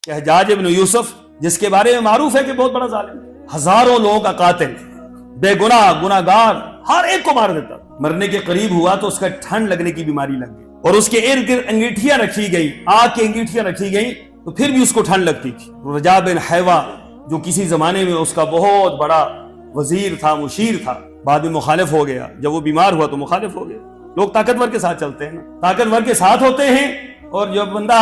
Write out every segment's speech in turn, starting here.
کہ حجاج ابن یوسف جس کے بارے میں معروف ہے کہ بہت بڑا ظالم، ہزاروں لوگوں کا قاتل، بے گناہ گناہگار، ہر ایک کو مار دیتا، مرنے کے قریب ہوا تو اس کا ٹھنڈ لگنے کی بیماری لگ گئی اور اس کے ارد گرد انگیٹھیاں رکھی گئی، آگ کی انگیٹھیاں رکھی گئی تو پھر بھی اس کو ٹھنڈ لگتی تھی۔ رجاء بن حیوہ جو کسی زمانے میں اس کا بہت بڑا وزیر تھا، مشیر تھا، بعد میں مخالف ہو گیا، جب وہ بیمار ہوا تو مخالف ہو گیا۔ لوگ طاقتور کے ساتھ چلتے ہیں نا، طاقتور کے ساتھ ہوتے ہیں، اور جب بندہ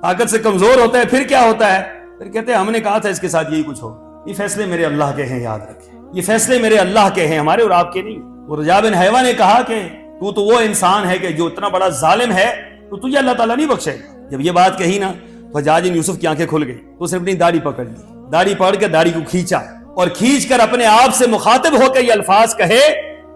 طاقت سے کمزور ہوتا ہے پھر کیا ہوتا ہے؟ پھر کہتے ہیں ہم نے کہا تھا اس کے ساتھ یہی کچھ ہو۔ یہ فیصلے میرے اللہ کے ہیں، یاد رکھیں، یہ فیصلے میرے اللہ کے ہیں، ہمارے اور آپ کے نہیں۔ اور رجاء بن حیوہ نے کہا کہ تو وہ انسان ہے کہ جو اتنا بڑا ظالم ہے تو تجھے اللہ تعالیٰ نہیں بخشے گا۔ جب یہ بات کہی نا تو حجاج بن یوسف کی آنکھیں کھل گئی، تو اس نے اپنی داڑھی پکڑ لی، داڑھی پکڑ کے داڑھی کو کھینچا اور کھینچ کر اپنے آپ سے مخاطب ہو کے یہ الفاظ کہے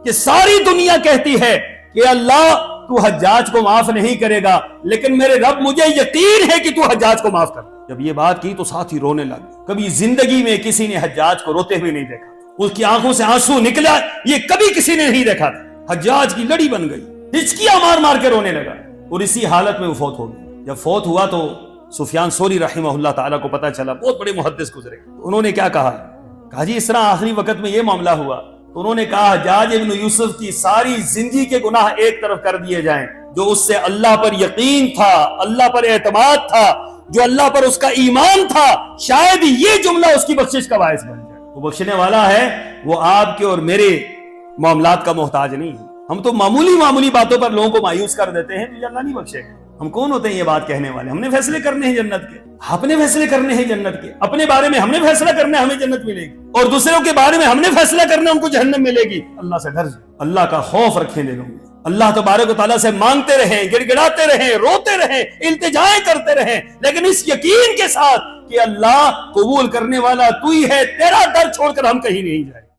کہ ساری دنیا کہتی ہے کہ اللہ تو حجاج کو معاف نہیں کرے گا، لیکن میرے رب مجھے یقین ہے کہ تو حجاج کو معاف کر۔ جب یہ بات کی تو ساتھ ہی رونے لگے۔ کبھی زندگی میں کسی نے حجاج کو روتے ہوئے نہیں دیکھا، اس کی آنکھوں سے آنسو نکلا، یہ کبھی کسی نے نہیں دیکھا تھا۔ حجاج کی لڑی بن گئی، ہچکیاں مار مار کے رونے لگا، اور اسی حالت میں وہ فوت ہو گیا۔ جب فوت ہوا تو سفیان ثوری رحمہ اللہ تعالیٰ کو پتا چلا، بہت بڑے محدث گزرے، انہوں نے کیا کہا؟ کہا جی اس طرح آخری وقت میں یہ معاملہ ہوا، تو انہوں نے کہا حجاج ابن یوسف کی ساری زندگی کے گناہ ایک طرف کر دیے جائیں، جو اس سے اللہ پر یقین تھا، اللہ پر اعتماد تھا، جو اللہ پر اس کا ایمان تھا، شاید یہ جملہ اس کی بخشش کا باعث بن جائے۔ وہ بخشنے والا ہے، وہ آپ کے اور میرے معاملات کا محتاج نہیں ہے۔ ہم تو معمولی باتوں پر لوگوں کو مایوس کر دیتے ہیں تو اللہ نہیں بخشے گا۔ ہم کون ہوتے ہیں یہ بات کہنے والے؟ ہم نے فیصلے کرنے ہیں جنت کے، اپنے فیصلے کرنے ہیں جنت کے، اپنے بارے میں ہم نے فیصلہ کرنا ہے ہمیں جنت ملے گی، اور دوسروں کے بارے میں ہم نے فیصلہ کرنا ہے ان کو جہنم ملے گی۔ اللہ سے ڈر جائیں، اللہ کا خوف رکھیں دلوں میں، اللہ تبارک و تعالیٰ سے مانگتے رہیں، گڑ گڑاتے رہیں، روتے رہیں، التجائیں کرتے رہیں، لیکن اس یقین کے ساتھ کہ اللہ قبول کرنے والا تو ہی ہے، تیرا ڈر چھوڑ کر ہم کہیں نہیں جائیں۔